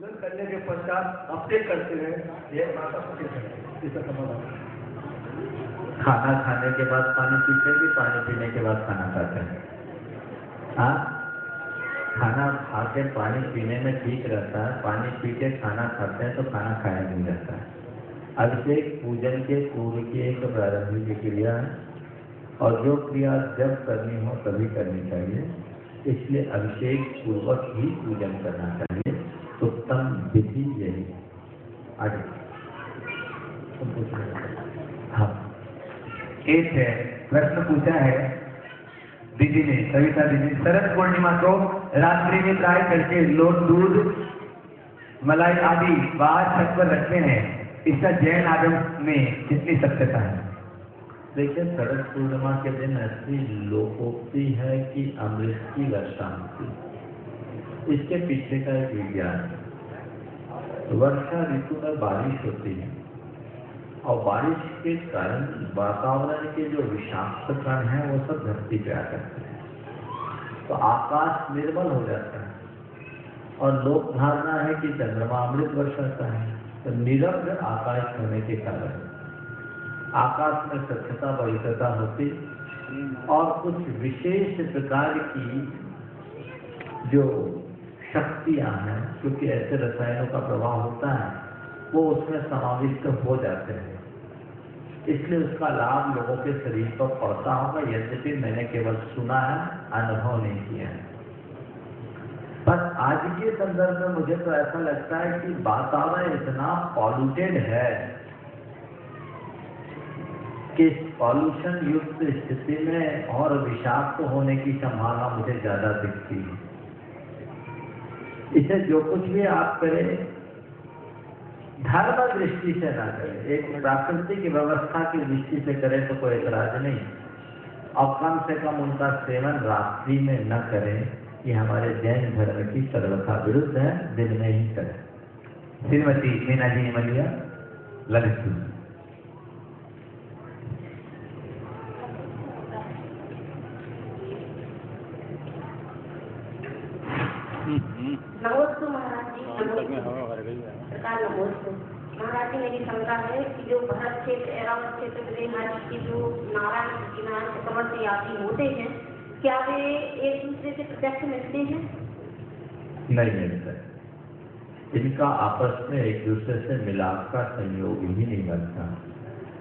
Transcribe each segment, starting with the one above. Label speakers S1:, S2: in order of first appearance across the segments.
S1: पूजन करने के पश्चात अपने करते हैं, यह माता इसका समाधान।
S2: खाना खाने के बाद पानी पीते हैं कि पानी पीने के बाद खाना खाते हैं? हाँ, खाना खा के पानी पीने में ठीक रहता है, पानी पी के खाना खाते हैं तो खाना खाया नहीं जाता है। अभिषेक पूजन के पूर्व की एक प्रारंभिक क्रिया है और जो क्रिया जब करनी हो तभी करनी चाहिए, इसलिए अभिषेक पूर्वक ही पूजन करना चाहिए। उत्तम विधि यही। आगे
S1: हाँ, एक है प्रश्न पूछा है दीदी ने, कविता दीदी। शरद पूर्णिमा को रात्रि में प्राय करके लोग दूध, मलाई आदि बाहर छत पर रखते हैं, इसका जैन आगम में कितनी सत्यता है?
S2: देखिए, शरद पूर्णिमा के दिन ऐसी लोकोक्ति है कि अमृत की वर्षा होती। इसके पीछे का एक विज्ञान है। वर्षा ऋतु में बारिश होती है और बारिश के कारण वातावरण के जो विषाक्त कण हैं वो सब धरती पे आ जाते हैं, तो आकाश निर्मल हो जाता है और लोक धारणा है कि चंद्रमा अमृत वर्षाता है। तो निरग्न आकाश होने के कारण आकाश में स्वच्छता पवित्रता होती और कुछ विशेष प्रकार की जो शक्तियां हैं, क्योंकि ऐसे रसायनों का प्रभाव होता है, वो उसमें समाविष्ट हो जाते हैं। इसलिए उसका लाभ लोगों के शरीर पर पड़ता होगा, यद्यपि मैंने केवल सुना है, अनुभव नहीं किया है। पर आज के संदर्भ में मुझे तो ऐसा लगता है कि वातावरण इतना पॉल्यूटेड है कि पॉल्यूशन युक्त स्थिति में और विषाक्त होने की संभावना मुझे ज्यादा दिखती है। इसे जो कुछ भी आप करें धर्म दृष्टि से ना करें, एक प्राकृतिक व्यवस्था की दृष्टि से करें तो कोई ऐतराज नहीं, और कम से कम उनका सेवन रात्रि में न करें। ये हमारे जैन धर्म की सर्वथा विरुद्ध है, दिन में ही करें।
S1: श्रीमती मीना जी ने मलिया ललित।
S3: नमोस्तु महाराज जी। नमोस्तु महाराज जी, मेरी शंका है कि जो भरत क्षेत्र, ऐरावत क्षेत्र के जो नारायण चक्रवर्ती आदि होते हैं, क्या वे एक दूसरे से प्रत्यक्ष मिलते हैं?
S2: नहीं मिलते। इनका आपस में एक दूसरे से मिलाप का संयोग ही नहीं बनता,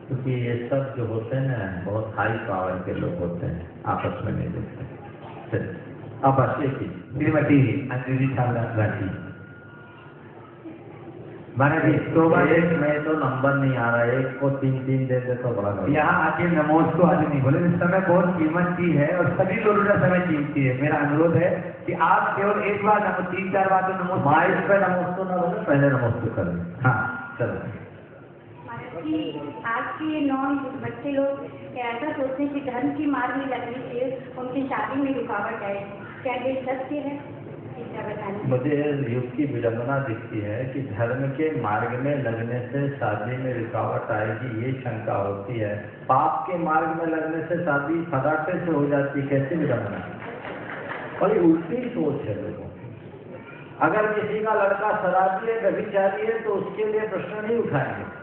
S2: क्योंकि ये सब जो होते हैं ना बहुत हाई पावर के लोग होते हैं, आपस में नहीं मिलते।
S1: अब बस एक ही श्रीमती अंजलि राठी। महाराज जी तो
S2: एक में तो नंबर नहीं आ रहा है, एक को 3-3 दे दे तो बड़ा।
S1: यहाँ आके नमोस्तु आज नहीं बोले, इस समय बहुत कीमत की है और सभी लोगों का समय कीमती है। मेरा अनुरोध है कि आप केवल एक बार 3-4 बार तो नमोस्तु,
S2: माइक पे नमोस्तु ना बोले, पहले नमोस्तु करें।
S1: हाँ चलो।
S3: आज के नॉन बच्चे लोग ऐसा सोचते हैं कि धर्म की मार्ग में लगने से उनकी शादी में रुकावट है, क्या ये सत्य है?
S2: मुझे युग की विडंबना दिखती है कि धर्म के मार्ग में लगने से शादी में रुकावट आएगी, ये शंका होती है। पाप के मार्ग में लगने से शादी फटाफट से हो जाती, कैसी विडंबना? और ये उल्टी सोच है लोगों की। अगर किसी का लड़का शराबी है, व्यभिचारी है, तो उसके लिए प्रश्न नहीं उठाएंगे,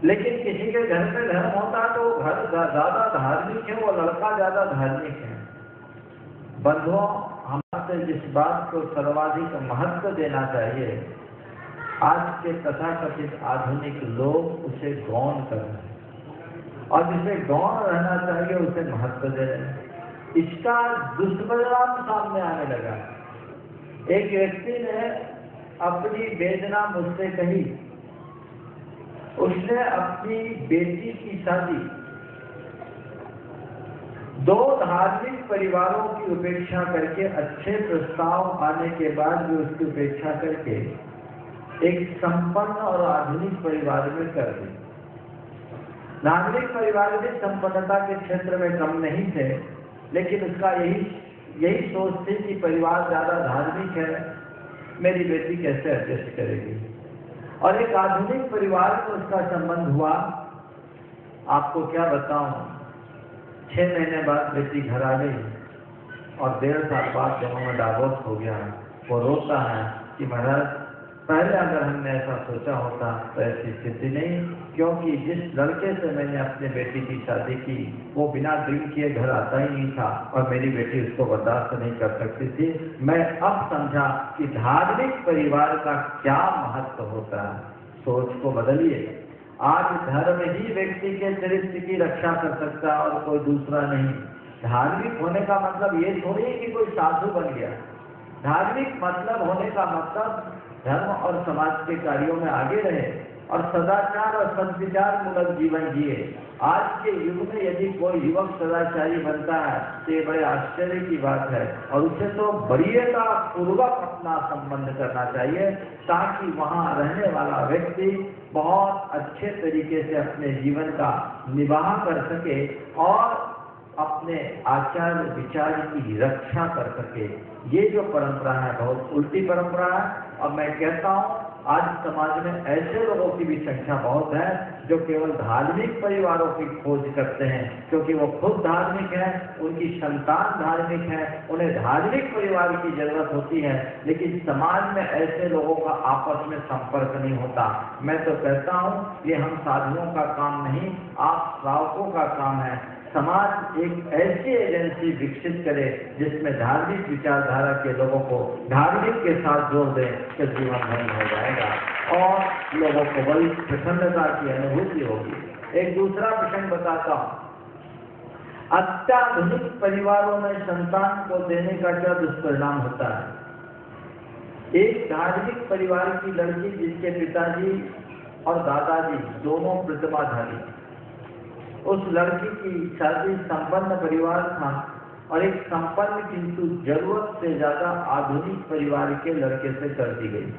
S2: लेकिन किसी के घर में धर्म होता है तो घर ज्यादा धार्मिक है, वो लड़का ज्यादा धार्मिक है। बंधुओं, हमारे जिस बात को सर्वाधिक महत्व देना चाहिए, आज के तथाकथित आधुनिक लोग उसे गौण कर रहे हैं और जिसे गौण रहना चाहिए उसे महत्व दे रहे हैं। इसका दुष्परिणाम सामने आने लगा। एक व्यक्ति ने अपनी वेदना मुझसे कही। उसने अपनी बेटी की शादी 2 धार्मिक परिवारों की उपेक्षा करके, अच्छे प्रस्ताव आने के बाद भी उसकी उपेक्षा करके एक संपन्न और आधुनिक परिवार में कर दी। नागरिक परिवार भी संपन्नता के क्षेत्र में कम नहीं थे, लेकिन उसका यही सोच थी कि परिवार ज्यादा धार्मिक है, मेरी बेटी कैसे एडजस्ट करेगी। और एक आधुनिक परिवार में उसका संबंध हुआ। आपको क्या बताऊं, 6 महीने बाद बेटी घर आ गई और 1.5 साल बाद दोनों में डाइवोर्स हो गया। वो रोता है, कि महाराज पहले अगर हमने ऐसा सोचा होता तो ऐसी स्थिति नहीं, क्योंकि जिस लड़के से मैंने अपने बेटी की शादी की वो बिना ड्रिंक किए घर आता ही नहीं था और मेरी बेटी उसको बर्दाश्त नहीं कर सकती थी। मैं अब समझा कि धार्मिक परिवार का क्या महत्व होता है। सोच को बदलिए। आज धर्म ही व्यक्ति के चरित्र की रक्षा कर सकता है और कोई दूसरा नहीं। धार्मिक होने का मतलब ये थोड़ी है कि कोई साधु बन गया। धार्मिक मतलब होने का मतलब धर्म और समाज के कार्यों में आगे रहे और सदाचार और सद्विचार मूलक जीवन जिए। आज के युग में यदि कोई युवक सदाचारी बनता है तो ये बड़े आश्चर्य की बात है और उसे तो वरीयता पूर्वक अपना संबंध करना चाहिए, ताकि वहाँ रहने वाला व्यक्ति बहुत अच्छे तरीके से अपने जीवन का निर्वाह कर सके और अपने आचार विचार की रक्षा कर सके। ये जो परंपरा है बहुत उल्टी परंपरा है और मैं कहता हूँ आज समाज में ऐसे लोगों की भी संख्या बहुत है जो केवल धार्मिक परिवारों की खोज करते हैं, क्योंकि वो खुद धार्मिक है, उनकी संतान धार्मिक है, उन्हें धार्मिक परिवार की जरूरत होती है, लेकिन समाज में ऐसे लोगों का आपस में संपर्क नहीं होता। मैं तो कहता हूँ ये हम साधुओं का काम नहीं, आप श्रावकों का काम है। समाज एक ऐसी एजेंसी विकसित करे जिसमें धार्मिक विचारधारा के लोगों को धार्मिक के साथ जोड़ दे तो जीवन धन्य हो जाएगा और लोगों को बड़ी प्रसन्नता की अनुभूति होगी। एक दूसरा प्रसंग बताता हूँ। अत्याधुनिक परिवारों में संतान को देने का क्या दुष्परिणाम होता है। एक धार्मिक परिवार की लड़की जिसके पिताजी और दादाजी दोनों प्रतिमाधारी, उस लड़की की शादी संपन्न परिवार था और एक संपन्न किंतु जरूरत से ज्यादा आधुनिक परिवार के लड़के से कर दी गई।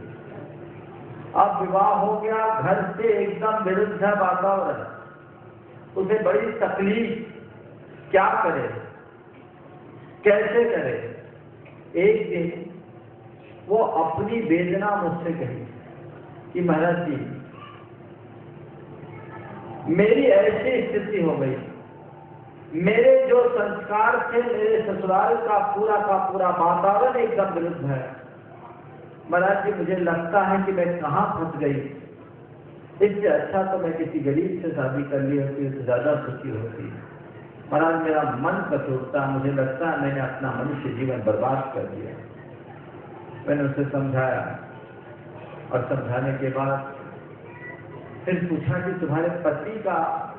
S2: अब विवाह हो गया, घर से एकदम विरुद्ध है वातावरण, उसे बड़ी तकलीफ, क्या करे कैसे करे। एक दिन वो अपनी वेदना मुझसे कही कि महाराज जी मेरी ऐसी स्थिति हो गई, मेरे जो संस्कार थे, मेरे ससुराल का पूरा वातावरण एकदम विरुद्ध है। महाराज जी मुझे लगता है कि मैं कहाँ फंस गई, इससे अच्छा तो मैं किसी गरीब से शादी कर ली होती तो ज्यादा सुखी होती। महाराज मेरा मन कचोटता, मुझे लगता है मैंने अपना मनुष्य जीवन बर्बाद कर दिया। मैंने उसे समझाया और समझाने के बाद फिर पूछा कि तुम्हारे पति का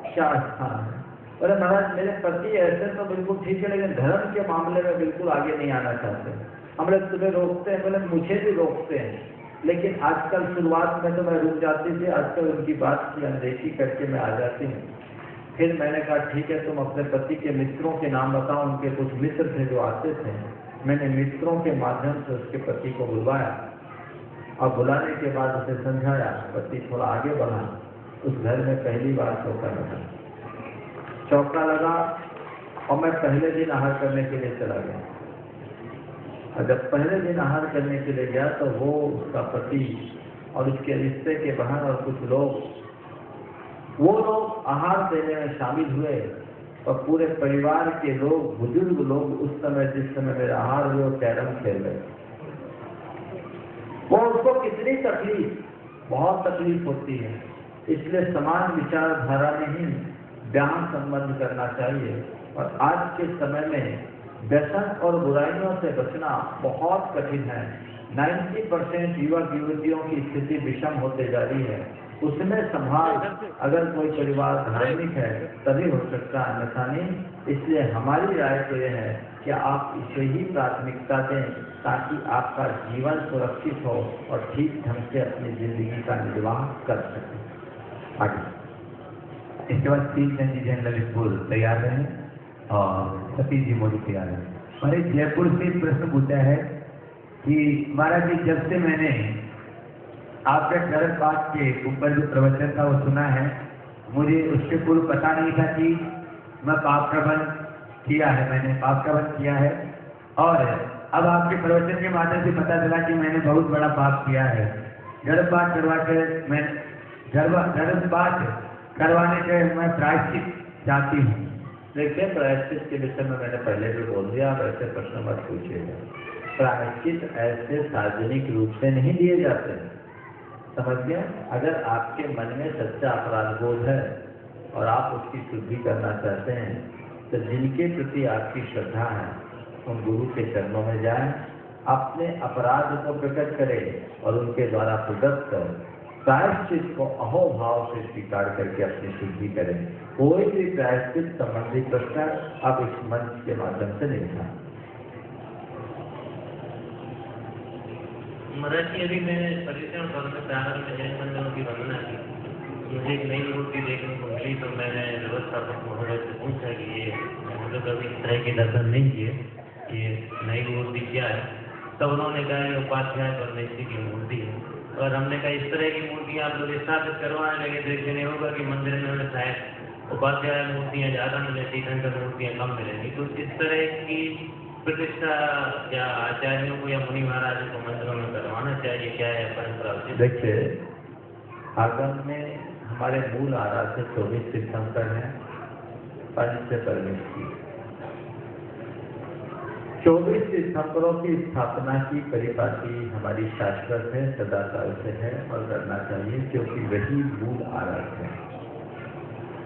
S2: क्या स्थान है। बोले महाराज मेरे पति ऐसे तो बिल्कुल ठीक है, लेकिन धर्म के मामले में बिल्कुल आगे नहीं आना चाहते। हम लोग तुम्हें रोकते हैं, बोले मुझे भी रोकते हैं, लेकिन आजकल शुरुआत में तो मैं रुक जाती थी, आजकल उनकी बात की अनदेखी करके मैं आ जाती हूँ। फिर मैंने कहा ठीक है तुम अपने पति के मित्रों के नाम बताओ। उनके कुछ मित्र थे जो आते थे, मैंने मित्रों के माध्यम से उसके पति को बुलवाया और बुलाने के बाद उसे समझाया। पति थोड़ा आगे बढ़ा, उस घर में पहली बार चौका लगा। चौका लगा और मैं पहले दिन आहार करने के लिए चला गया। और जब पहले दिन आहार करने के लिए गया तो वो उसका पति और उसके रिश्ते के बहन और कुछ लोग, वो लोग आहार देने में शामिल हुए और पूरे परिवार के लोग, बुजुर्ग लोग उस समय जिस समय मेरा आहार हुए वो कैरम खेल रहे। वो उसको कितनी तकलीफ, बहुत तकलीफ होती है। इसलिए समान विचारधारा में ही व्यायाम संबंध करना चाहिए। और आज के समय में व्यसन और बुराइयों से बचना बहुत कठिन है। 90% युवक युवतियों की स्थिति विषम होते जा रही है। उसमें संभाल अगर कोई परिवार धार्मिक है तभी हो सकता है, अन्यथा नहीं। इसलिए हमारी राय तो यह है कि आप इसे ही प्राथमिकता दें ताकि आपका जीवन सुरक्षित हो और ठीक ढंग से अपनी जिंदगी का निर्वाह कर सकें।
S1: आगे इसके बाद 3 जनरल स्कूल तैयार रहे और सतीश जी मोदी तैयार है। मैंने जयपुर से प्रश्न पूछा है कि महाराज जी जब से मैंने आपके शरद पाठ के ऊपर जो प्रवचन था वो सुना है, मुझे उसके पूर्व पता नहीं था कि मैं पाप प्रबंध किया है, मैंने पाप प्रबंध किया है। और अब आपके प्रवचन के माध्यम से पता चला कि मैंने बहुत बड़ा पाप किया है। गर्भपात करवा कर मैं गर्भपात करवाने के मैं प्रायश्चित चाहती हूँ।
S2: देखिए प्रायश्चित के विषय में मैंने पहले भी बोल दिया, आप ऐसे प्रश्न मत पूछिएगा। प्रायश्चित ऐसे सार्वजनिक रूप से नहीं दिए जाते। समझ गए? अगर आपके मन में सच्चा अपराध बोध है और आप उसकी शुद्धि करना चाहते हैं तो जिनके प्रति आपकी श्रद्धा है उन गुरु के चरणों में जाएं, अपने अपराध को प्रकट करें और उनके द्वारा प्रदत्त प्रायश्चित को अहोभाव से स्वीकार करके अपनी शुद्धि करें। कोई भी प्रायश्चित संबंधी प्रश्न आप इस मंच के माध्यम से नहीं था।
S4: महाराज जी, अभी मैंने परिश्रम करने प्रारंभ में जैन मंदिरों की वंदना की, मुझे एक नई मूर्ति देखने को मिली तो मैंने व्यवस्थापक महोदय से पूछा कि ये मुझे कभी इस तरह के दर्शन नहीं किए, ये नई मूर्ति क्या है? तब उन्होंने कहा ये उपाध्याय परमेश्वरी की मूर्ति है। और हमने कहा इस तरह की मूर्ति आप लोग स्थापित करवाने लगे तो इससे नहीं होगा कि मंदिर में शायद उपाध्याय मूर्तियाँ ज़्यादा मिलेती, तीर्थंकर मूर्तियाँ कम मिलेंगी। तो इस तरह की प्रतिष्ठा या आचार्यों को या मुनि महाराज को मंदिरों में करवाना चाहिए, क्या है परंपरा?
S2: देखिए, आगम में हमारे मूल आराध्य 24 तीर्थंकर हैं, पंच परमेश्वरी। 24 तीर्थंकरों की स्थापना की परिपाटी हमारी शाश्वत है, सदाकाल से है और करना चाहिए, क्योंकि वही मूल आराध्य है।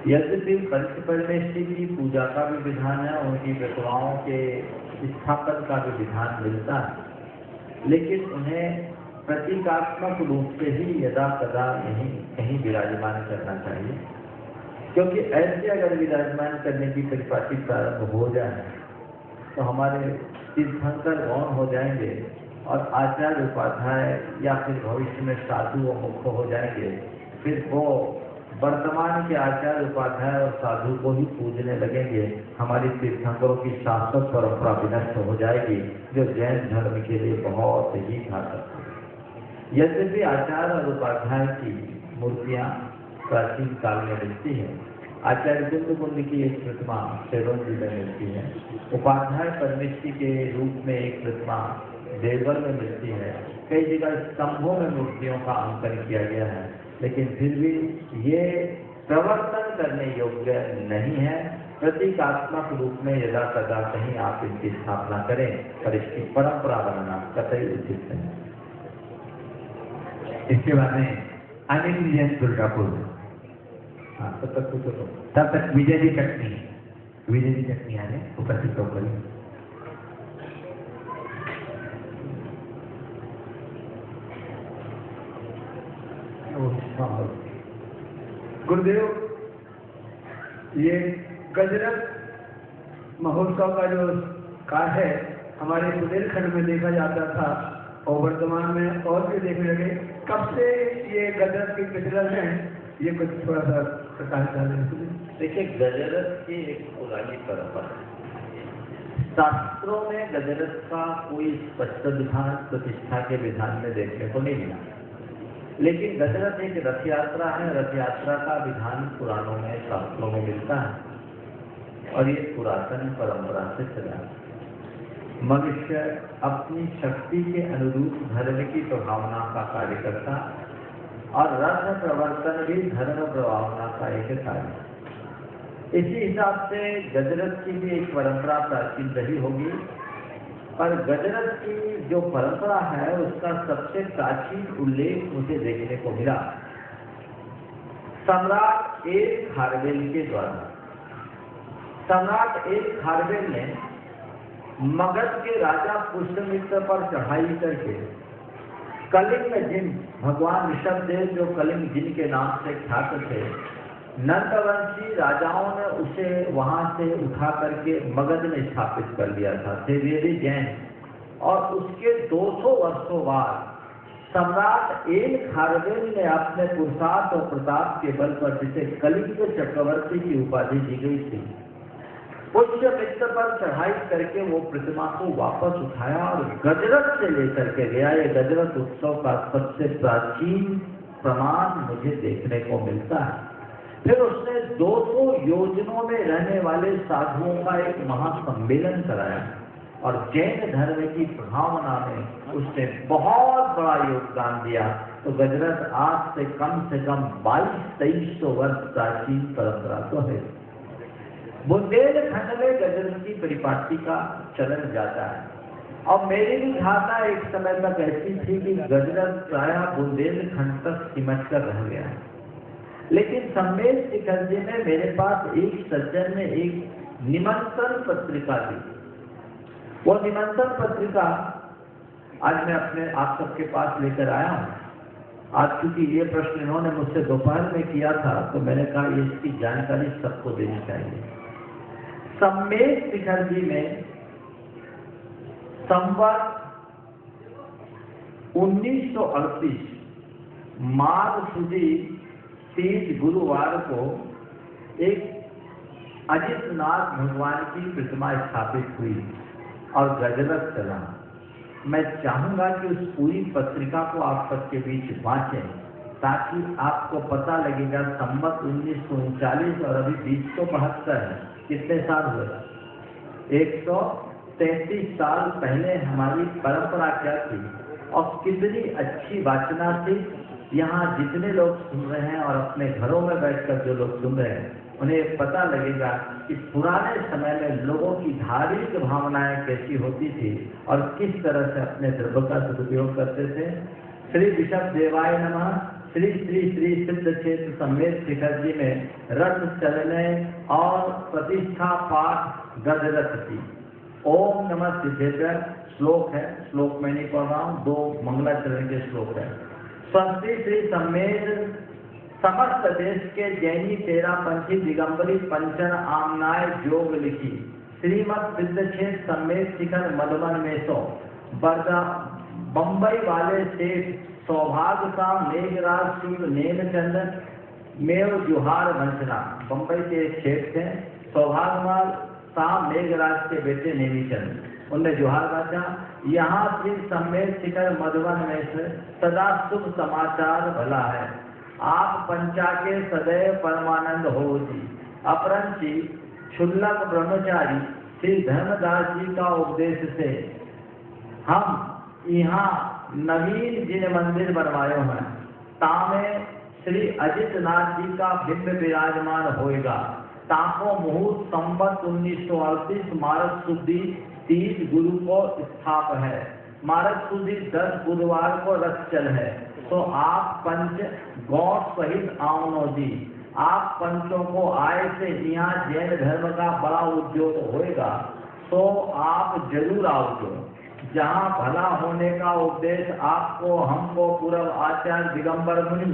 S2: यद्यपि पंच परमेश्वरी की पूजा का भी विधान है, उनकी प्रतिमाओं के स्थापन का भी विधान मिलता है, लेकिन उन्हें प्रतीकात्मक रूप से ही यदा कदा यहीं कहीं विराजमान करना चाहिए, क्योंकि ऐसे अगर विराजमान करने की परिपाटी प्रारंभ हो जाए तो हमारे तीर्थंकर गौण हो जाएंगे और आचार्य उपाध्याय या फिर भविष्य में साधु व मुख्य हो जाएंगे। फिर वो वर्तमान के आचार्य उपाध्याय और साधु को ही पूजने लगेंगे। हमारी तीर्थंकरों की शाश्वत परंपरा विनष्ट हो जाएगी, जो जैन धर्म के लिए बहुत ही घातक है। यद्यपि आचार्य और उपाध्याय की मूर्तियां प्राचीन काल में मिलती है। आचार्य कुंद की एक प्रतिमा सेवन जी में मिलती है, उपाध्याय परमेश्वरी के रूप में एक प्रतिमा देवघर में मिलती है, कई जगह स्तंभों में मूर्तियों का अंकन किया गया है, लेकिन फिर भी ये प्रवर्तन करने योग्य नहीं है। प्रतीकात्मक रूप में यदा कदा कहीं आप इनकी स्थापना करें, पर इसकी परंपरा बनाना कतई उचित नहीं।
S1: इसके बाद में अनिल जैन दुर्गापुर।
S2: हाँ, तब तक कुछ हो।
S1: तब तक विजय जी चटनी आने उपस्थित होकर
S5: गुरुदेव, ये गजरत महोत्सव का जो कार्य है हमारे बुंदेलखंड में देखा जाता था और वर्तमान में और भी देखने लगे। कब से ये गजरत की प्रचलन है, ये कुछ थोड़ा सा प्रकाश डालें।
S2: देखिए, गजरत की एक पुरानी परंपरा है। शास्त्रों में गजरत का कोई स्पष्ट विधान प्रतिष्ठा के विधान में देखने को नहीं मिला, लेकिन गजरत एक रथ यात्रा है। रथ यात्रा का विधान पुराणों में, शास्त्रों में मिलता है और ये पुरातन परंपरा से चला है। मनुष्य अपनी शक्ति के अनुरूप धर्म की प्रभावना का कार्य करता और रथ प्रवर्तन भी धर्म प्रभावना का एक कार्य। इसी हिसाब से गजरत की भी एक परंपरा प्राचीन रही होगी, पर गजरत की जो परंपरा है उसका सबसे प्राचीन उल्लेख मुझे देखने को मिला सम्राट एक खारवेल के द्वारा। सम्राट एक खारवेल ने मगध के राजा पुष्यमित्र पर चढ़ाई करके कलिंग में जिन भगवान ऋषभदेव, जो कलिंग जिन के नाम से ख्यात थे, नंदवंशी राजाओं ने उसे वहां से उठा करके मगध में स्थापित कर दिया था, त्रिवेदी जैन। और उसके 200 वर्षों बाद सम्राट एल खारवेल ने अपने पुरुषार्थ और प्रताप के बल पर, जिसे कलिंग चक्रवर्ती की उपाधि दी गई थी, पुष्यमित्र पर चढ़ाई करके वो प्रतिमा को वापस उठाया और गजरत से लेकर के गया। ये गजरत उत्सव का सबसे प्राचीन प्रमाण मुझे देखने को मिलता है। फिर उसने 200 योजनों में रहने वाले साधुओं का एक महासम्मेलन कराया और जैन धर्म की भावना में उसने बहुत बड़ा योगदान दिया। तो गजरत आज से कम 2200-2300 वर्ष प्राचीन परंपरा तो है। बुंदेलखंड में गजरत की परिपाटी का चलन जाता है और मेरी भी धारणा एक समय तक ऐसी थी कि गजरत प्रायः बुंदेलखंड तक सिमट कर रह गया है। लेकिन सम्मेद शिखर जी में मेरे पास एक सज्जन ने एक निमंत्रण पत्रिका दी। वो निमंत्रण पत्रिका आज मैं अपने आप सबके पास लेकर आया हूँ। आज चूंकि ये प्रश्न इन्होंने मुझसे दोपहर में किया था तो मैंने कहा ये इसकी जानकारी सबको देनी चाहिए। सम्मेद शिखर जी में संवत 1938 माघ सुदी 30 गुरुवार को एक अजितनाथ भगवान की प्रतिमा स्थापित हुई और गजरत चला। मैं चाहूंगा कि उस पूरी पत्रिका को आप सबके बीच बांटें ताकि आपको पता लगेगा संवत 1939 और अभी 2072 है, कितने साल हुए? 133 साल पहले हमारी परंपरा क्या थी और कितनी अच्छी वाचना थी। यहाँ जितने लोग सुन रहे हैं और अपने घरों में बैठकर जो लोग सुन रहे हैं उन्हें पता लगेगा कि पुराने समय में लोगों की धार्मिक भावनाएं कैसी होती थी और किस तरह से अपने द्रव्य का सदुपयोग करते थे। श्री विशभ देवाय नमः। श्री श्री श्री सिद्ध क्षेत्र सम्मेद शिखर जी में रथ चलने और प्रतिष्ठा पाठ गजरथ की। ओम नमः सिद्धेश्वर श्लोक है, श्लोक मैं नहीं पढ़ रहा हूँ, 2 मंगलाचरण के श्लोक है। स्वस्ति श्री सम्मेद समस्त देश के जैनी तेरापंथी दिगंबरी पंचन आमनाय जोग लिखी। श्रीमद सिद्ध क्षेत्र सम्मेद शिखर मधुबन में सो बरदा बम्बई वाले सेठ सौभाग्य सा मेघराज सिंह नेमचंदन मेव जुहार वंशना। बम्बई के एक सेठ थे सौभाग्यवाल साहब मेघराज के बेटे नेमीचंद, उनने जुहार बांधा। यहाँ श्री सम्मेद शिखर मधुबन में से सदा शुभ समाचार भला है। आप पंचा के सदैव परमानंद हो जी। अपरंची क्षुल्लक ब्रह्मचारी श्री धर्मदास जी का उपदेश से हम यहाँ नवीन जिन मंदिर बनवायो हैं तामे श्री अजितनाथ जी का बिंब विराजमान होएगा। ताको मुहूर्त संवत 1938 मार्च शुद्धि 30 गुरु को स्थाप है। मार्च शुद्धि 10 बुधवार को रथ चल है। तो आप पंच गौर सहित आओ जी। आप पंचों को आय से यहाँ जैन धर्म का बड़ा उद्योग होएगा तो आप जरूर आओगे। जहाँ भला होने का उपदेश आपको हमको पूर्व आचार्य दिगंबर मुनि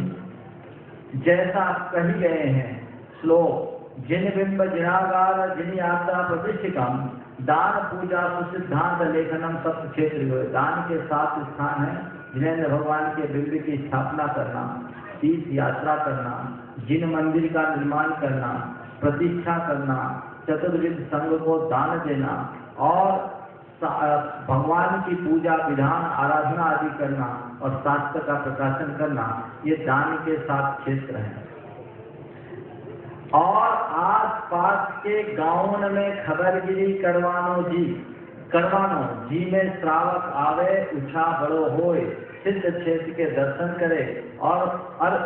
S2: जैसा कही गए हैं। श्लोक जिन बिंब जिनागार जिन यात्रा प्रतिष्ठिकम दान पूजा सुसिद्धांत लेखनम सप्त क्षेत्र। दान के 7 स्थान है। जिनेन्द्र भगवान के बिंब की स्थापना करना, तीर्थ यात्रा करना, जिन मंदिर का निर्माण करना, प्रतिष्ठा करना, चतुर्विध संघ को दान देना और भगवान की पूजा विधान आराधना आदि करना और शास्त्र का प्रकाशन करना, ये दान के 7 क्षेत्र हैं। और आसपास के गांवों में खबरगिरी करवानो जी में श्रावक आवे उछा बड़ो होए सिद्ध क्षेत्र के दर्शन करे और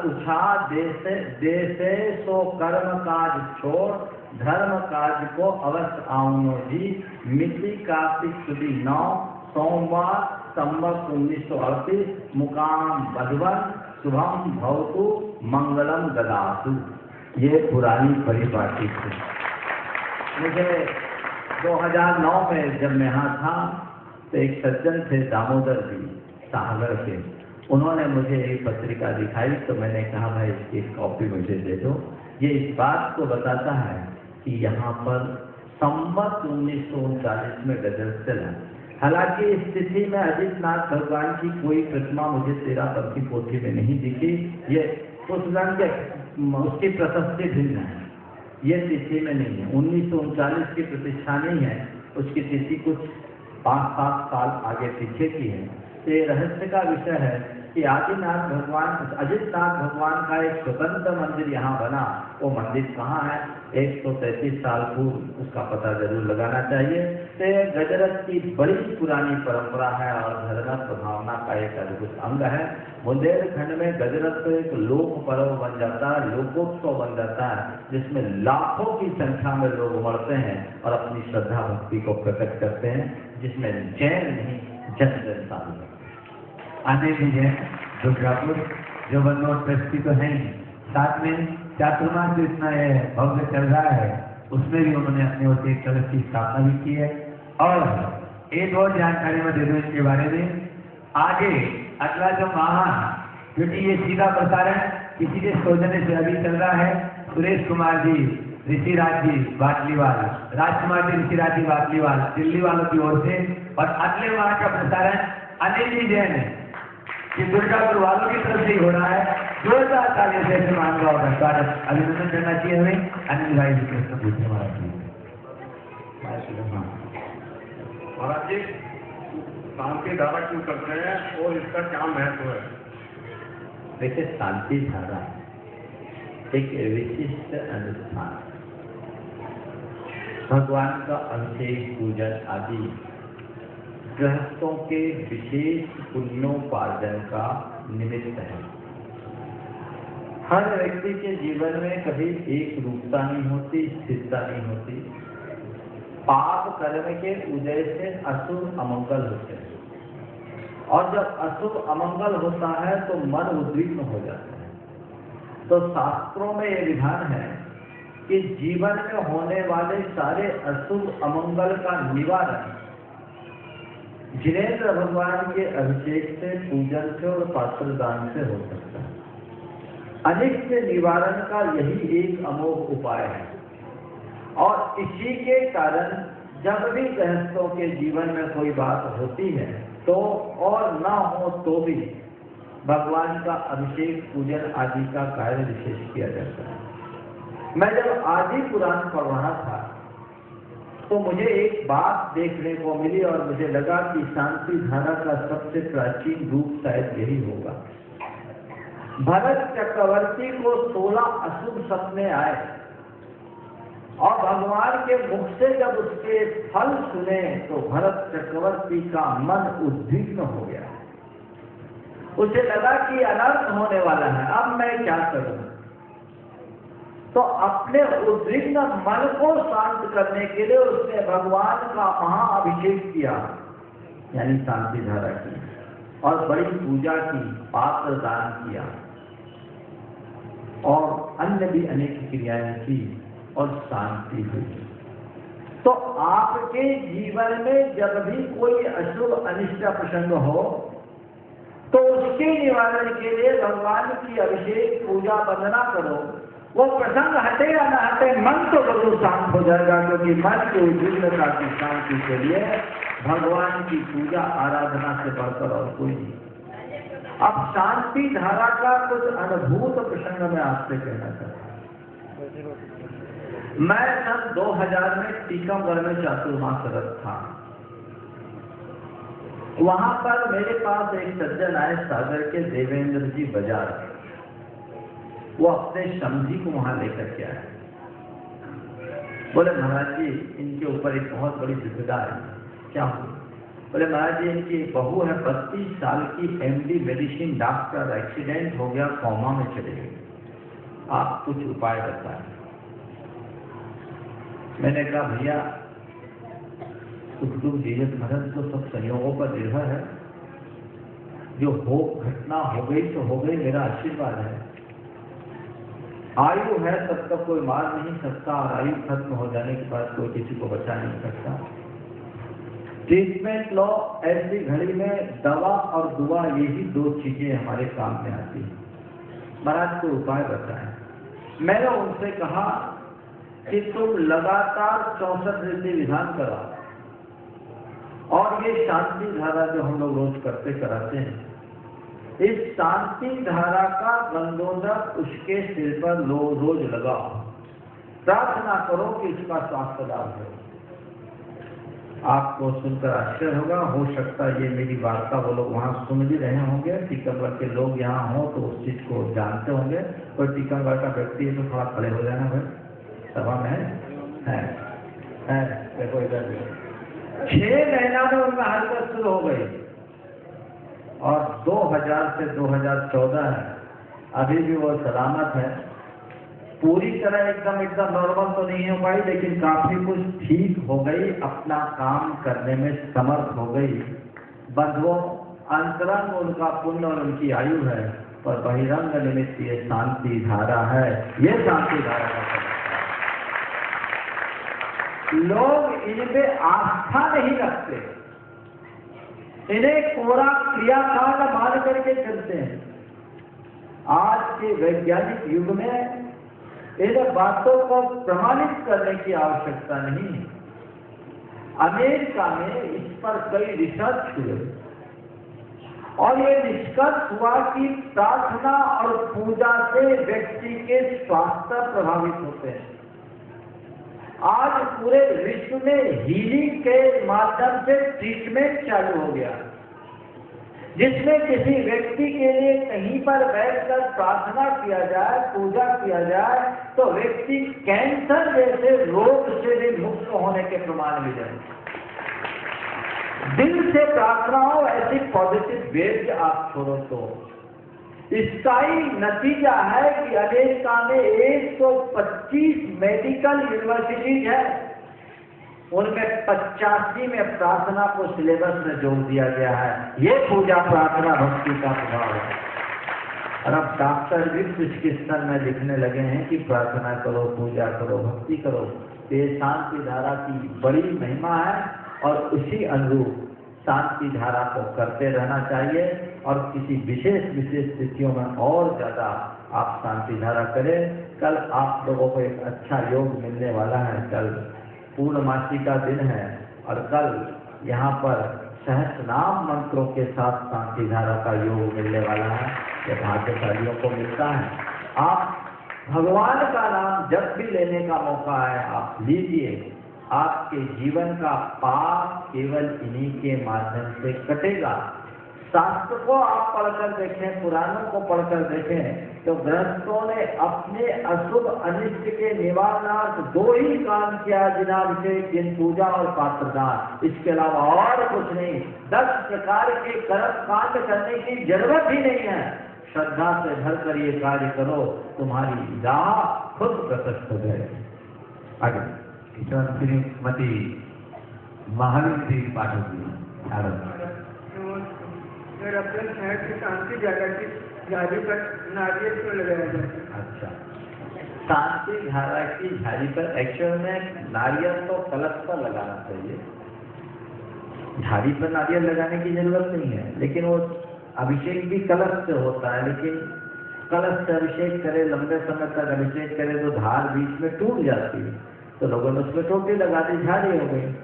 S2: उछा देसे सो कर्म काज छोड़ धर्म काज को अवश्य आओ जी। मिति कार्तिक सुदी 9 सोमवार संवत 1938 मुकाम मधुबन शुभम भवतु मंगलम ददातु। ये पुरानी परिपाटी थी। मुझे 2009 में जब मैं यहाँ था तो एक सज्जन थे दामोदर जी सागर के, उन्होंने मुझे एक पत्रिका दिखाई तो मैंने कहा भाई इसकी एक कॉपी मुझे दे दो। ये इस बात को बताता है कि यहाँ पर संवत 1939 में गजरत चला। हालांकि इस तिथि में अजितनाथ भगवान की कोई प्रतिमा मुझे 13 पोथी में नहीं दिखी। ये उस रंग उसकी प्रशस्ति भिन्न है, ये तिथि में नहीं है। 1939 की प्रतिष्ठा नहीं है, उसकी तिथि कुछ 5-7 साल आगे पीछे की है। तो ये रहस्य का विषय है कि आदिनाथ भगवान, अजितनाथ भगवान का एक स्वतंत्र मंदिर यहाँ बना। वो मंदिर कहाँ है? 133 साल पूर्व उसका पता जरूर लगाना चाहिए। तो गजरत की बड़ी पुरानी परंपरा है और धर्म प्रभावना का एक अद्भुत अंग है। बुंदेलखंड में गजरत तो एक लोक पर्व बन जाता है, लोकोत्सव बन जाता है, जिसमें लाखों की संख्या में लोग उमड़ते हैं और अपनी श्रद्धा भक्ति को प्रकट करते हैं, जिसमें जैन नहीं जन जन शामिल है।
S1: आने भी है दुर्गापुर जो वनोट ट्रस्टी तो है ही, साथ में चातुर्मास जो इतना भव्य चल रहा है उसमें भी उन्होंने अपने ओर से एक कलश की स्थापना भी की है। और एक और जानकारी मैं दे दूं इसके बारे में, आगे अगला जो माह, क्योंकि ये सीधा प्रसारण किसी के सौजन्य से अभी चल रहा है, सुरेश कुमार जी, ऋषिराज जी बाटलीवाल, राजकुमार जी ऋषिराज जी बाटलीवाल दिल्ली वालों की ओर से, और अगले माह का प्रसारण अनिल जी जैन कि दुर्गापुर वालों की तरफ से हो रहा है। जोरदार तालियों से सम्मान का और स्वागत अभिनंदन करना चाहिए हमें। अनिल भाई जी प्रश्न पूछने वाला
S6: महाराज जी, शांति धारा क्यों करते हैं और इसका क्या महत्व है?
S2: देखिए, शांति धारा एक विशिष्ट अनुष्ठान, भगवान का अभिषेक पूजन आदि गृहस्थों के विशेष पुण्योपार्जन का निमित्त है। हर व्यक्ति के जीवन में कभी एक रूपता नहीं होती, स्थिरता नहीं होती। पाप कर्म के उदय से अशुभ अमंगल होते हैं, और जब अशुभ अमंगल होता है तो मन उद्विग्न हो जाता है। तो शास्त्रों में यह विधान है कि जीवन में होने वाले सारे अशुभ अमंगल का निवारण जिनेन्द्र भगवान के अभिषेक से, पूजन से और पात्र दान से हो सकता है। अनिष्ट निवारण का यही एक अमोघ उपाय है, और इसी के कारण जब भी गृहस्थों के जीवन में कोई बात होती है तो, और न हो तो भी, भगवान का अभिषेक पूजन आदि का कार्य विशेष किया जाता है। मैं जब आदि पुराण पढ़ रहा था तो मुझे एक बात देखने को मिली और मुझे लगा कि शांति धारा का सबसे प्राचीन रूप शायद यही होगा। भरत चक्रवर्ती को 16 अशुभ सपने आए, और भगवान के मुख से जब उसके फल सुने तो भरत चक्रवर्ती का मन उद्विग्न हो गया। उसे लगा कि अनर्थ होने वाला है, अब मैं क्या करूं? तो अपने उद्विग्न मन को शांत करने के लिए उसने भगवान का महाअभिषेक किया, यानी शांति धारा की, और बड़ी पूजा की, पात्र दान किया, और अन्य भी अनेक क्रियाएं की, और शांति हुई। तो आपके जीवन में जब भी कोई अशुभ अनिष्ट प्रसंग हो तो उसके निवारण के लिए भगवान की अभिषेक पूजा वंदना करो। वो प्रसंग हटे या न हटे, मन तो जरूर शांत हो जाएगा, क्योंकि मन की उद्विग्नता की शांति के लिए भगवान की पूजा आराधना से बढ़कर और कोई नहीं। अब शांति धारा का कुछ अनुभूत प्रसंग में आपसे कहना चाहता हूं। मैं सन 2000 में टीकमगढ़ में चातुर्मास रथ था। वहां पर मेरे पास एक सज्जन आए, सागर के देवेंद्र जी बाजार। वो अपने समझी को वहां लेकर के आए। बोले महाराज जी, इनके ऊपर एक बहुत बड़ी विपदा है। क्या हुआ? बोले महाराज जी, इनकी बहू है 32 साल की, MD मेडिसिन डॉक्टर, एक्सीडेंट हो गया, कोमा में चले गए, आप कुछ उपाय बताएं। मैंने कहा भैया, सुख दुख जीवित मरण तो सब संयोगों पर निर्भर है, जो हो घटना हो गई तो हो गई, मेरा आशीर्वाद है। आयु है, तब तक कोई मार नहीं सकता, और आयु खत्म हो जाने के बाद कोई किसी को बचा नहीं सकता। ट्रीटमेंट लो, ऐसी घड़ी में दवा और दुआ, यही 2 चीजें हमारे काम में आती है। महाराज को उपाय बताएं। मैंने उनसे कहा कि तुम लगातार 64 रीति विधान करो, और ये शांति धारा जो हम लोग रोज करते कराते हैं, इस शांति धारा का गंधोदक उसके सिर पर रोज लगाओ, प्रार्थना करो कि इसका स्वास्थ्य लाभ हो। आपको सुनकर आश्चर्य होगा, हो सकता है ये मेरी वार्ता वो लोग वहाँ सुन भी रहे होंगे, टीकमगढ़ के लोग यहाँ हो तो उस चीज़ को जानते होंगे। कोई टीकमगढ़ का व्यक्ति है तो थोड़ा खड़े हो जाना भाई, सभा में है देखो इधर 6 महीना में उनमें हरकत शुरू हो गई और 2000 से 2014 है, अभी भी वो सलामत है। पूरी तरह एकदम नॉर्मल तो नहीं हो पाई, लेकिन काफी कुछ ठीक हो गई, अपना काम करने में समर्थ हो गई। बंधुओं, अंतरंग उनका पुण्य और उनकी आयु है, पर बहिरंग निमित्त ये शांति धारा है। ये शांति धारा का लोग इनपे आस्था नहीं रखते, इन्हें कोरा क्रियाकांड मान करके चलते हैं। आज के वैज्ञानिक युग में इन बातों को प्रमाणित करने की आवश्यकता नहीं। अमेरिका में इस पर कई रिसर्च हुए और ये निष्कर्ष हुआ कि प्रार्थना और पूजा से व्यक्ति के स्वास्थ्य प्रभावित होते हैं। आज पूरे विश्व में हीलिंग के माध्यम से ट्रीटमेंट चालू हो गया, जिसमें किसी व्यक्ति के लिए कहीं पर बैठकर प्रार्थना किया जाए, पूजा किया जाए, तो व्यक्ति कैंसर जैसे रोग से भी मुक्त होने के प्रमाण मिले। दिल से प्रार्थना हो, ऐसी पॉजिटिव वेव आप छोड़ो तो इसका ही नतीजा है कि अमेरिका में 125 मेडिकल यूनिवर्सिटीज है, उनमें 85 में प्रार्थना को सिलेबस में जोड़ दिया गया है। ये पूजा प्रार्थना भक्ति का प्रभाव है। और अब डॉक्टर भी प्रिस्क्रिप्शन में लिखने लगे हैं कि प्रार्थना करो, पूजा करो, भक्ति करो। ये शांति धारा की बड़ी महिमा है और उसी अनुरूप शांति धारा को करते रहना चाहिए और किसी विशेष स्थितियों में और ज्यादा आप शांति धारा करें। कल आप लोगों को एक अच्छा योग मिलने वाला है। कल पूर्णमासी का दिन है और कल यहाँ पर सहस्रनाम मंत्रों के साथ शांति धारा का योग मिलने वाला है। ये भाग्यशालियों को मिलता है। आप भगवान का नाम जब भी लेने का मौका है आप लीजिए। आपके जीवन का पाप केवल इन्हीं के माध्यम से कटेगा। शास्त्र को आप पढ़कर देखें, पुराणों को पढ़कर देखें तो ग्रंथों ने अपने अशुभ अनिष्ट के निवारणार्थ 2 ही काम किया, जिनाभिषेक, जिन पूजा और पात्रदान। इसके अलावा और कुछ नहीं। 10 प्रकार के कर्म कांड करने की जरूरत ही नहीं है। श्रद्धा से भर कर ये कार्य करो, तुम्हारी राह खुद प्रशस्त हो जाएगी।
S1: आगे श्रीमती महावीर जी पाठक जी।
S5: मेरा प्रश्न है कि शांति धारा की झाड़ी पर नारियल क्यों लगाया जाता है?
S2: अच्छा, शांति धारा की झाड़ी पर एक्चुअल में नारियल तो कलश पर लगाना चाहिए। झाड़ी पर नारियल लगाने की जरूरत नहीं है, लेकिन वो अभिषेक भी कलश से होता है। लेकिन कलश से अभिषेक करे, लंबे समय तक अभिषेक करे तो धार बीच में टूट जाती है, तो लोगों ने उसमें टोपी लगा दी, झाड़ी हो गई।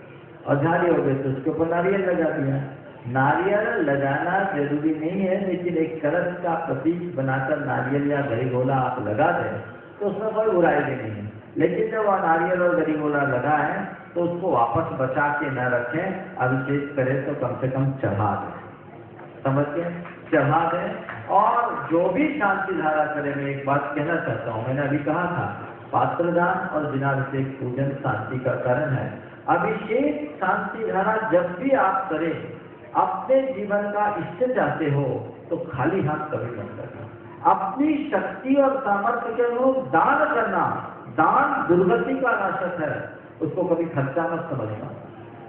S2: और झाड़ी हो गई तो उसके ऊपर नारियल लगा दिया। नारियल लगाना जरूरी नहीं है, लेकिन एक कलश का प्रतीक बनाकर नारियल या गरीगोला आप लगा दें तो उसमें कोई बुराई भी नहीं है। लेकिन जब वह नारियल और गरीगोला लगा है तो उसको वापस बचा के न रखें, अभिषेक करें तो कम से कम चढ़ा दें, समझ के चढ़ा दें। और जो भी शांति धारा करे, मैं एक बात कहना चाहता हूँ, मैंने अभी कहा था पात्रदान और जिनाभिषेक पूजन शांति का कारण है। अभिषेक शांति धारा जब भी आप करें, अपने जीवन का इष्ट चाहते हो तो खाली हाथ कभी मत करना। अपनी शक्ति और सामर्थ्य के अनुरूप दान करना। दान दुर्गति का नाशक है, उसको कभी खर्चा मत समझना।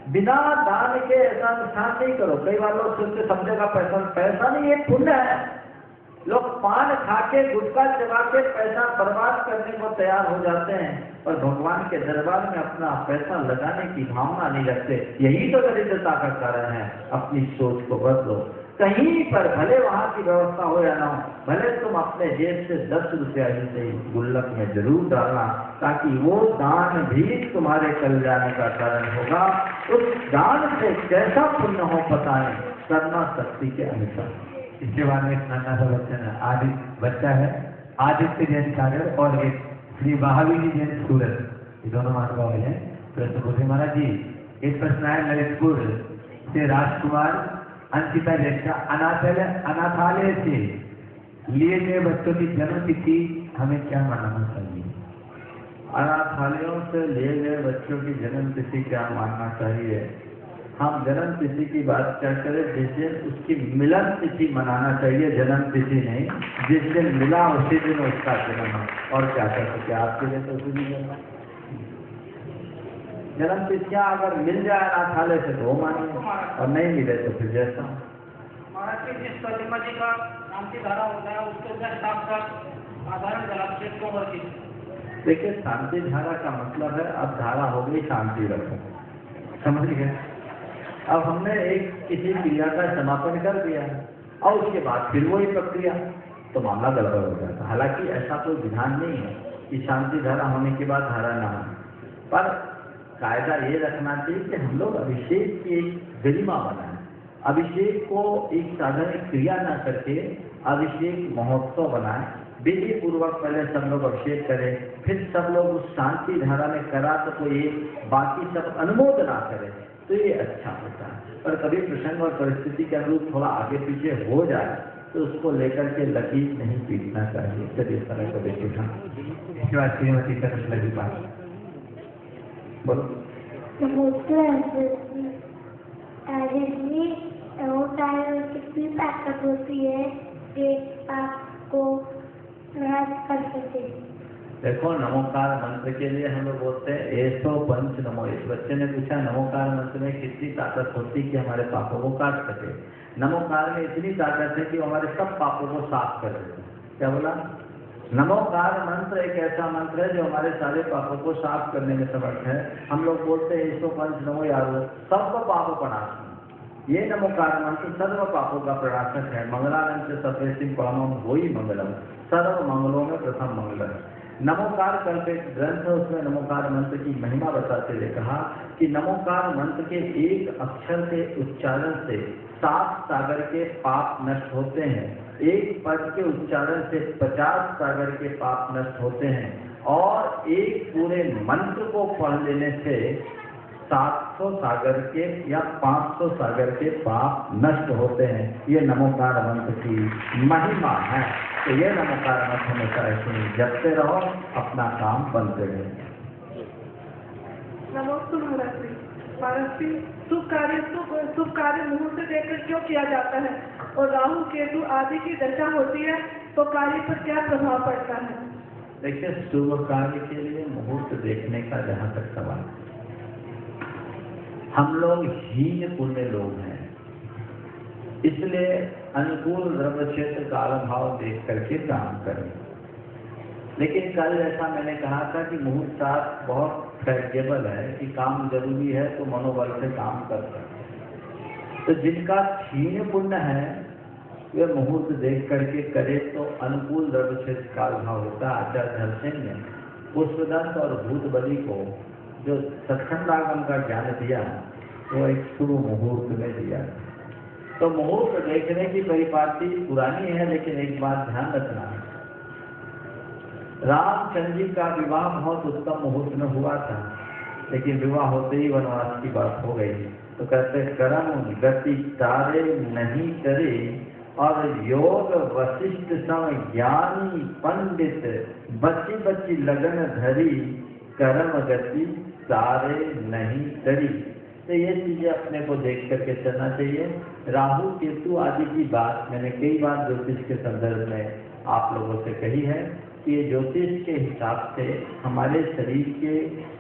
S2: बिना दान के ऐसा अनुष्ठान नहीं करो। कई बार लोग सोचते समझेगा पैसा नहीं, ये पुण्य है। लोग पान खा के, गुटखा चबा के पैसा बर्बाद करने को तैयार हो जाते हैं, और भगवान के दरबार में अपना पैसा लगाने की भावना नहीं रखते। यही तो दरिद्रता का कारण है। अपनी सोच को बदलो। कहीं पर भले वहां की व्यवस्था हो या ना हो, भले तुम अपने जेब से 10 रुपया ही से गुल्लक में जरूर डालना, ताकि वो दान भी तुम्हारे कल्याण का कारण होगा। उस दान से कैसा पुण्य हो पता है, करना शक्ति के अनुसार।
S1: इसके बाद में एक नन्हा सा बच्चा है आदित्य जैन सागर और एक श्री महावीर जी जैन सूरत, ये दोनों महानुभाव हैं। प्रश्न पूछे महाराज जी एक प्रश्न है ललितपुर से राजकुमार अंकिता रेखा अनाथालय से लिए गए बच्चों की जन्म तिथि हमें क्या मानना चाहिए?
S2: अनाथालयों से लिए गए बच्चों की जन्म तिथि क्या मानना चाहिए? हम जन्म तिथि की बात क्या करें, जिस दिन उसकी मिलन तिथि मनाना चाहिए, जन्म तिथि नहीं। जिस दिन मिला उसी दिन उसका जन्म है, और क्या कर सकते आपके लिए तो उसी दिन जन्म। जन्म तिथियां अगर मिल जाए अनाथालय से तो मानिए, और नहीं मिले तो फिर जैसा।
S7: महाराज जी, जिस प्रतिमा जी का शांति धारा होता है उसके जस्ट साक्षात साधारण जलाभिषेक को वर्ती।
S2: देखिए, शांति धारा का मतलब है अब धारा हो गई, शांति रखो, समझ गए? अब हमने एक किसी क्रिया का समापन कर दिया और उसके बाद फिर वही प्रक्रिया, तो मामला गड़बड़ हो जाता है। हालांकि ऐसा कोई विधान नहीं है कि शांति धारा होने के बाद धारा ना हो, पर कायदा ये रखना चाहिए कि हम लोग अभिषेक की एक गरिमा बनाएं। अभिषेक को एक साधारण क्रिया न करके अभिषेक महोत्सव बनाएं। विधि पूर्वक पहले सब लोग अभिषेक करें, फिर सब लोग उस शांति धारा में करा तो कोई बाकी सब अनुमोदना करें, तो ये अच्छा होता है। पर कभी प्रसंग और परिस्थिति के अनुरूप थोड़ा आगे पीछे हो जाए तो उसको लेकर के लकीर नहीं पीटना चाहिए। चलिए समय को देखिए।
S1: इसके बाद श्रीमती तरफ लगी बात
S2: बोलो।
S3: कितनी ताकत होती है कि आपको कर सके?
S2: देखो, नमोकार मंत्र के लिए हम लोग बोलते हैं ऐसो पंच नमो। इस बच्चे ने पूछा नमोकार मंत्र में कितनी ताकत होती कि हमारे पापों को काट सके। नमोकार में इतनी ताकत है कि वो हमारे सब पापों को साफ कर देते हैं। क्या बोला? नमोकार मंत्र एक ऐसा मंत्र है जो हमारे सारे पापों को साफ करने में समर्थ है। हम लोग बोलते हैं ऐसो पंच नमो यारो, सबको पापों प्रणाश। ये नमोकार मंत्र सर्व पापों का प्रणाशक है। मंगलानंद से सर्वेसिंह परमम वही मंगलम, सर्व मंगलों में प्रथम मंगल है। नमोकार कल्प एक ग्रंथ है, उसमें नमोकार मंत्र की महिमा बताते हुए कहा कि नमोकार मंत्र के एक अक्षर के उच्चारण से 7 सागर के पाप नष्ट होते हैं। एक पद के उच्चारण से 50 सागर के पाप नष्ट होते हैं, और एक पूरे मंत्र को पढ़ लेने से 700 सागर के या 500 सागर के पाप नष्ट होते हैं। ये नमोकार मंत्र की महिमा है। तो ये नमोकार मंत्र हमेशा ऐसे जपते रहो, अपना काम बनते रहे।
S7: नमोस्तु महाराज जी, शुभ कार्य मुहूर्त देखकर क्यों किया जाता है, और राहु केतु आदि की दशा होती है तो कार्य पर क्या प्रभाव पड़ता है?
S2: देखिए, शुभ कार्य के लिए मुहूर्त देखने का जहाँ तक सवाल, हम लोग हीन पुण्य लोग हैं, इसलिए अनुकूल द्रव्य क्षेत्र काल भाव देख करके काम करें। लेकिन कल जैसा मैंने कहा था कि मुहूर्त बहुत फ्लेक्सिबल है कि काम जरूरी है तो मनोबल से काम कर सकते। तो जिनका क्षीण पुण्य है वे मुहूर्त देख करके करे तो अनुकूल द्रव्य क्षेत्र काल भाव होता। आचार्य धर्मसेन ने पुष्पदंत और भूत बलि को जो सत्संगागम का ज्ञान दिया वो एक शुभ मुहूर्त में दिया। तो मुहूर्त देखने की परिपाटी पुरानी है, लेकिन एक बात ध्यान रखना है, रामचंद्र जी का विवाह बहुत उत्तम मुहूर्त में हुआ था, लेकिन विवाह होते ही वनवास की बात हो गई। तो कहते कर्म गति तारे नहीं करे, और योग वशिष्ठ सम ज्ञानी पंडित बची बची लगन धरी, कर्म गति तारे नहीं करी। तो ये चीजें अपने को देख करके चलना चाहिए। राहु केतु आदि की बात मैंने कई बार ज्योतिष के संदर्भ में आप लोगों से कही है कि ये ज्योतिष के हिसाब से हमारे शरीर के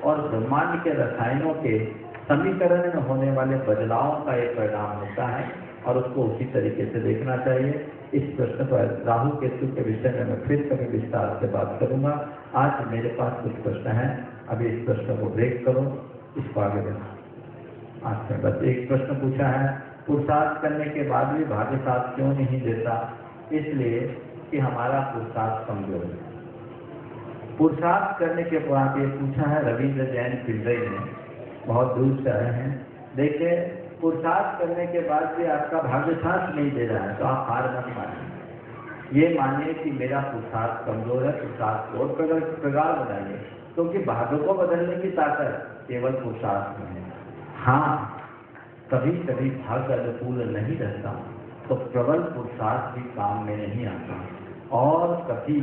S2: और ब्रह्मांड के रसायनों के समीकरण में होने वाले बदलावों का एक परिणाम होता है, और उसको उसी तरीके से देखना चाहिए। इस प्रश्न पर राहु केतु के विषय में मैं फिर कभी विस्तार से बात करूंगा। आज मेरे पास कुछ प्रश्न हैं, अभी इस प्रश्न को ब्रेक करो, इसको आगे बढ़ो। आज मैं बस एक प्रश्न पूछा है, पुरुषार्थ करने के बाद भी भाग्य साथ क्यों नहीं देता? इसलिए कि हमारा पुरुषार्थ कमजोर है। पुरुषार्थ करने के बाद ये पूछा है रविंद्र जैन पिल्लई ने, बहुत दूर से आए हैं। देखिए, पुरुषार्थ करने के बाद भी आपका भाग्य साथ नहीं दे रहा है तो आप हार मत मानिए। ये मानिए कि मेरा पुरुषार्थ कमजोर है, पुरुषार्थ को प्रगाढ़ बनाइए, क्योंकि भाग्य को बदलने की ताकत केवल पुरुषार्थ में है। हाँ, कभी कभी भाग्य अनुकूल नहीं रहता तो प्रबल पुरुषार्थ भी काम में नहीं आता, और कभी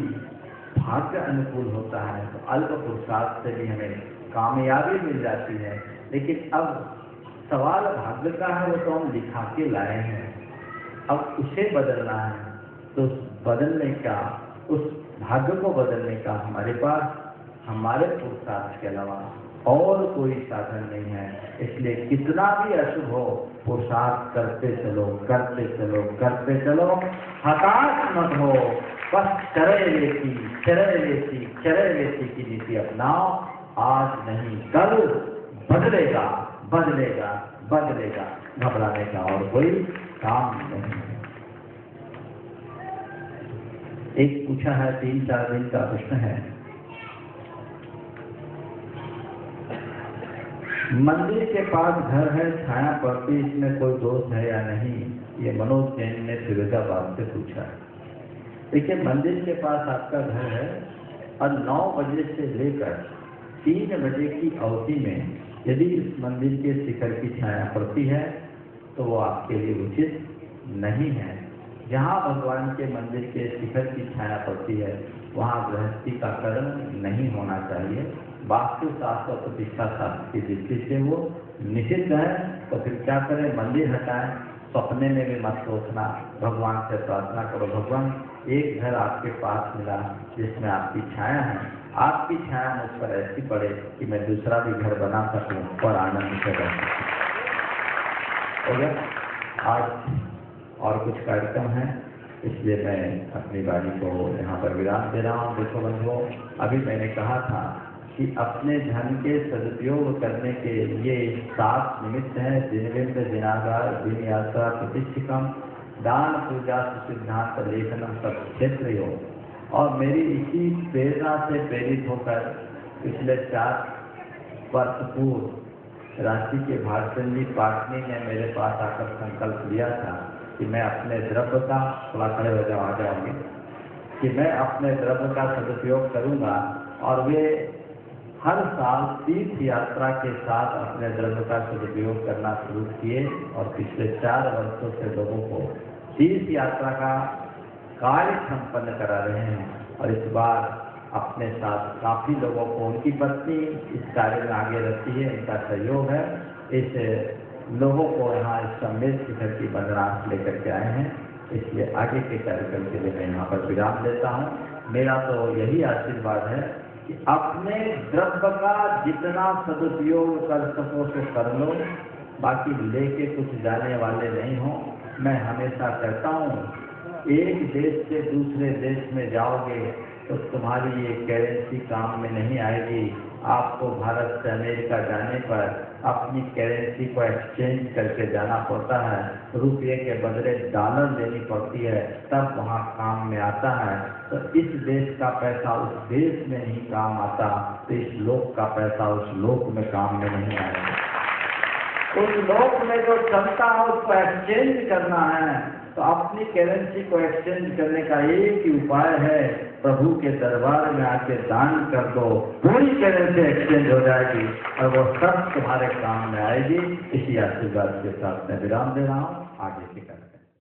S2: भाग्य अनुकूल होता है तो अल्प पुरुषार्थ से भी हमें कामयाबी मिल जाती है। लेकिन अब सवाल भाग्य का है, वो तो हम लिखा के लाए हैं, अब उसे बदलना है। तो बदलने का, उस भाग्य को बदलने का हमारे पास हमारे पुरुषार्थ के अलावा और कोई साधन नहीं है। इसलिए कितना भी अशुभ हो, पुरुषार्थ करते चलो, करते चलो, करते चलो, हताश मत हो। बस चरे लेती की नीति अपनाओ। आज नहीं कल बदलेगा, बदलेगा, बदलेगा। घबराने का और कोई काम नहीं है। एक पूछा है, 3-4 दिन का प्रश्न है, मंदिर के पास घर है, छाया पड़ती, इसमें कोई दोष है या नहीं? ये मनोज जैन ने फिरोजाबाद से पूछा है। देखिए, मंदिर के पास आपका घर है और 9 बजे से लेकर 3 बजे की अवधि में यदि इस मंदिर के शिखर की छाया पड़ती है तो वो आपके लिए उचित नहीं है। जहाँ भगवान के मंदिर के शिखर की छाया पड़ती है वहाँ गृहस्थी का कर्म नहीं होना चाहिए। वास्तु शास्त्र और प्रतिष्ठा शास्त्र की दृष्टि से वो निषिद्ध है। तो फिर क्या करें, मंदिर हटाएं। सपने में भी मत सोचना, भगवान से प्रार्थना करो, भगवान एक घर आपके पास मिला जिसमें आपकी छाया है, आपकी छाया मुझ पर ऐसी पड़े कि मैं दूसरा भी घर बना सकूं और आनंद से रह सकूं। हो गया। आज और कुछ कार्यक्रम है, इसलिए मैं अपनी वाणी को यहाँ पर विराम दे रहा हूँ। देखो बंधुओं, अभी मैंने कहा था कि अपने धन के सदुपयोग करने के लिए 7 निमित्त हैं: दिनविंद, दिनागार, दिन यात्रा, प्रतिष्ठिकम, दान, पूजा, सिद्धांत, लेखनम, सब क्षेत्र योग। और मेरी इसी प्रेरणा से प्रेरित होकर पिछले 4 वर्ष पूर्व रांची के भारचंद जी पाटनी ने मेरे पास आकर संकल्प लिया था कि मैं अपने द्रव्य का, थोड़ा खड़े हो जाओ, आ जाओगे, कि मैं अपने द्रव्य का सदुपयोग करूंगा। और वे हर साल तीर्थ यात्रा के साथ अपने द्रव्य का सदुपयोग करना शुरू किए और पिछले 4 वर्षों से लोगों को तीर्थ यात्रा का कार्य संपन्न करा रहे हैं। और इस बार अपने साथ काफी लोगों को, उनकी पत्नी इस कार्य में आगे रहती है, इनका सहयोग है। इस लोगों को यहाँ इस सम्मेद शिखर की वंदना लेकर के आए हैं, इसलिए आगे के कार्यक्रम के लिए मैं यहाँ पर विराम देता हूँ। मेरा तो यही आशीर्वाद है कि अपने द्रव्य का जितना सदुपयोग कर सको तो कर लो, बाकी लेके कुछ जाने वाले नहीं हो। मैं हमेशा कहता हूँ, एक देश से दूसरे देश में जाओगे तो तुम्हारी ये करेंसी काम में नहीं आएगी। आपको भारत से अमेरिका जाने पर अपनी करेंसी को एक्सचेंज करके जाना पड़ता है, रुपये के बदले डॉलर लेनी पड़ती है, तब वहाँ काम में आता है। तो इस देश का पैसा उस देश में नहीं काम आता, तो इस लोक का पैसा उस लोक में काम में नहीं आएगा। उस लोक में जो चलता है उसको एक्सचेंज करना है, तो अपनी करेंसी को एक्सचेंज करने का एक ही उपाय है, प्रभु के दरबार में आके दान कर दो, पूरी करेंसी एक्सचेंज हो जाएगी और वो सब तुम्हारे काम में आएगी। इसी आशीर्वाद के साथ मैं विराम दे रहा हूँ। आगे की